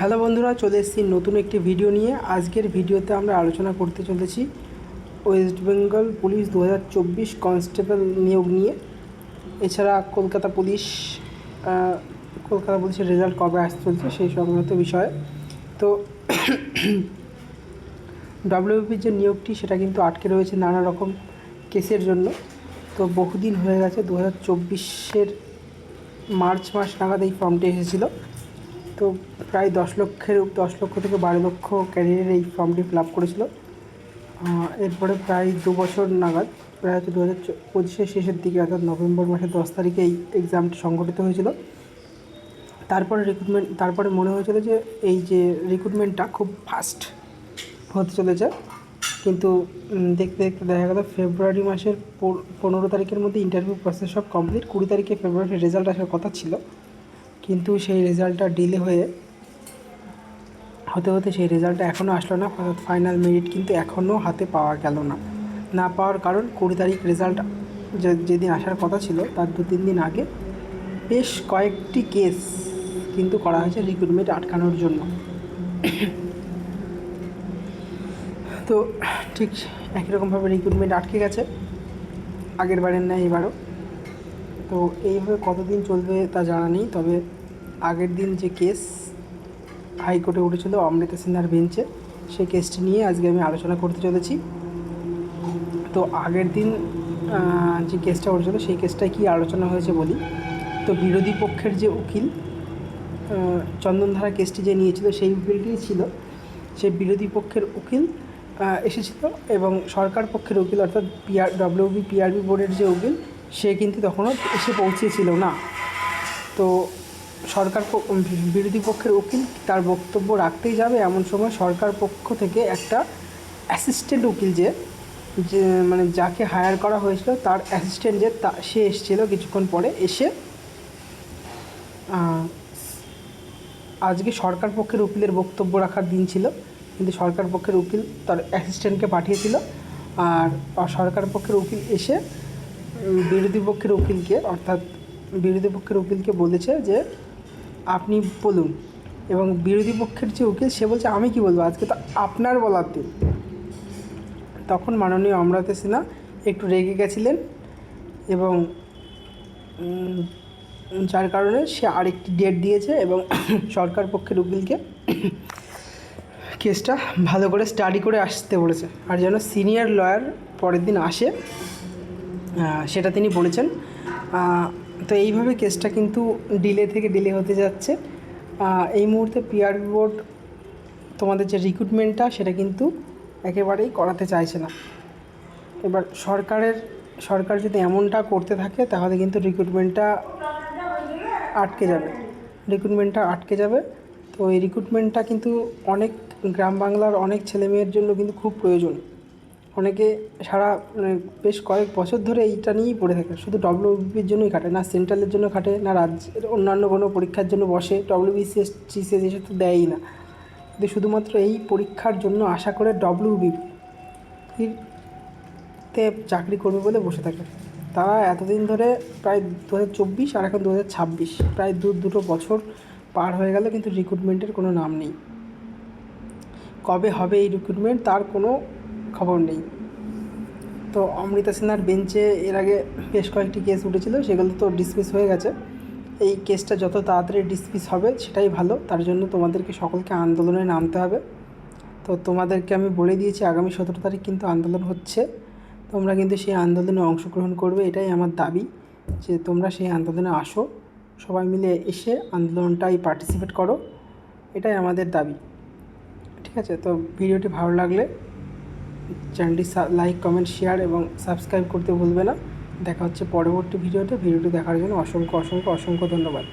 Hello বন্ধুরা, চলে এসেছি নতুন একটি ভিডিও নিয়ে। আজকের ভিডিওতে আমরা আলোচনা করতে চলেছি ওয়েস্ট বেঙ্গল পুলিশ 2024 কনস্টেবল নিয়োগ নিয়ে। এছাড়া কলকাতা পুলিশের রেজাল্ট কবে আসতে চলছে সেই সংক্রান্ত বিষয়ে। তো ডব্লিউবির যে নিয়োগটি সেটা কিন্তু আটকে রয়েছে নানা রকম কেসের জন্য। তো বহুদিন হয়ে গেছে, 2024 মার্চ মাস নাগাদ এই ফর্মটি এসেছিলো। তো প্রায় 10 লক্ষ থেকে 12 লক্ষ ক্যারিয়ারের এই ফর্মটি ফিল আপ করেছিল। এরপরে প্রায় 2 বছর নাগাদ, প্রায় হচ্ছে 2025 শেষের দিকে, অর্থাৎ নভেম্বর মাসের 10 তারিখে এই এক্সামটি সংগঠিত হয়েছিল। তারপরে মনে হয়েছিল যে এই যে রিক্রুটমেন্টটা খুব ফাস্ট হতে চলেছে, কিন্তু দেখতে দেখতে দেখা গেল ফেব্রুয়ারি মাসের 15 তারিখের মধ্যে ইন্টারভিউ প্রসেস সব কমপ্লিট। 20 তারিখে ফেব্রুয়ারির রেজাল্ট আসার কথা ছিল, কিন্তু সেই রেজাল্টটা ডিলে হতে সেই রেজাল্টটা এখনও আসলো না। অর্থাৎ ফাইনাল মেরিট কিন্তু এখনও হাতে পাওয়া গেল না পাওয়ার কারণ 20 তারিখ রেজাল্ট যেদিন আসার কথা ছিল তার 2-3 দিন আগে বেশ কয়েকটি কেস কিন্তু করা হয়েছে রিক্রুটমেন্ট আটকানোর জন্য। তো ঠিক একই রকমভাবে রিক্রুটমেন্ট আটকে গেছে আগের বারের ন্যায় এবারও। তো এইভাবে কতদিন চলবে তা জানা নেই, তবে আগের দিন যে কেস হাইকোর্টে উঠেছিল অমৃতা সিনহার বেঞ্চে, সেই কেসটি নিয়ে আজকে আমি আলোচনা করতে চলেছি। তো আগের দিন যে কেসটা উঠেছিল সেই কেসটায় কী আলোচনা হয়েছে বলি। তো বিরোধী পক্ষের যে উকিল চন্দনধারা কেসটি যে নিয়েছিল সেই উকিলটিই ছিল, সেই বিরোধী পক্ষের উকিল এসেছিল, এবং সরকার পক্ষের উকিল অর্থাৎ পিআরবি বোর্ডের যে উকিল সে কিন্তু তখনও এসে পৌঁছেছিল না। তো বিরোধী পক্ষের উকিল তার বক্তব্য রাখতেই যাবে, এমন সময় সরকার পক্ষ থেকে একটা অ্যাসিস্ট্যান্ট উকিল যে মানে যাকে হায়ার করা হয়েছিল তার অ্যাসিস্ট্যান্ট সে এসেছিল কিছুক্ষণ পরে এসে আজকে সরকার পক্ষের উকিলের বক্তব্য রাখার দিন ছিল, কিন্তু সরকার পক্ষের উকিল তার অ্যাসিস্ট্যান্টকে পাঠিয়েছিল। আর সরকার পক্ষের উকিল এসে বিরোধী পক্ষের উকিলকে বলেছে যে আপনি বলুন, এবং বিরোধী পক্ষের যে উকিল সে বলছে আমি কি বলবো, আজকে তো আপনার বলার দিন। তখন মাননীয় অমৃতা সিনহা একটু রেগে গেছিলেন, এবং যার কারণে সে আরেকটি ডেট দিয়েছে এবং সরকার পক্ষের উকিলকে কেসটা ভালো করে স্টাডি করে আসতে বলেছে, আর যেন সিনিয়র লয়ার পরের দিন আসে সেটা তিনি বলেছেন। তো এইভাবে কেসটা কিন্তু ডিলে হতে যাচ্ছে। এই মুহূর্তে পিআরবি বোর্ড তোমাদের যে রিক্রুটমেন্টটা সেটা কিন্তু একেবারেই করাতে চাইছে না। এবার সরকার যদি এমনটা করতে থাকে তাহলে কিন্তু রিক্রুটমেন্টটা আটকে যাবে। তো এই রিক্রুটমেন্টটা কিন্তু অনেক গ্রাম বাংলার অনেক ছেলেমেয়ের জন্য কিন্তু খুব প্রয়োজন। অনেকে বেশ কয়েক বছর ধরে এইটা নিয়েই পড়ে থাকে, শুধু ডব্লিউবির জন্যই খাটে না, সেন্ট্রালের জন্য খাটে না, রাজ্যের অন্যান্য কোনো পরীক্ষার জন্য বসে, ডব্লিউবিসিএস জিসিএস এসব তো দেয়ই না, কিন্তু শুধুমাত্র এই পরীক্ষার জন্য আশা করে ডব্লিউবিতে চাকরি করবে বলে বসে থাকে। তারা এতদিন ধরে প্রায় 2024 আর এখন 2026 প্রায় দুটো বছর পার হয়ে গেল, কিন্তু রিক্রুটমেন্টের কোনো নাম নেই। কবে হবে এই রিক্রুটমেন্ট তার কোনো খবর নেই। তো অমৃতা সিনহার বেঞ্চে এর আগে বেশ কয়েকটি কেস উঠেছিল, সেগুলো তো ডিসমিস হয়ে গেছে। এই কেসটা যত তাড়াতাড়ি ডিসমিস হবে সেটাই ভালো, তার জন্য তোমাদেরকে সকলকে আন্দোলনে নামতে হবে। তো তোমাদেরকে আমি বলে দিয়েছি আগামী 17 তারিখ কিন্তু আন্দোলন হচ্ছে, তোমরা কিন্তু সেই আন্দোলনে অংশগ্রহণ করবে, এটাই আমার দাবি যে তোমরা সেই আন্দোলনে আসো, সবাই মিলে এসে আন্দোলনটাই পার্টিসিপেট করো, এটাই আমাদের দাবি। ঠিক আছে, তো ভিডিওটি ভালো লাগলে চ্যানেলটি লাইক, কমেন্ট, শেয়ার এবং সাবস্ক্রাইব করতে ভুলবে না। দেখা হচ্ছে পরবর্তী ভিডিওটি দেখার জন্য অসংখ্য ধন্যবাদ।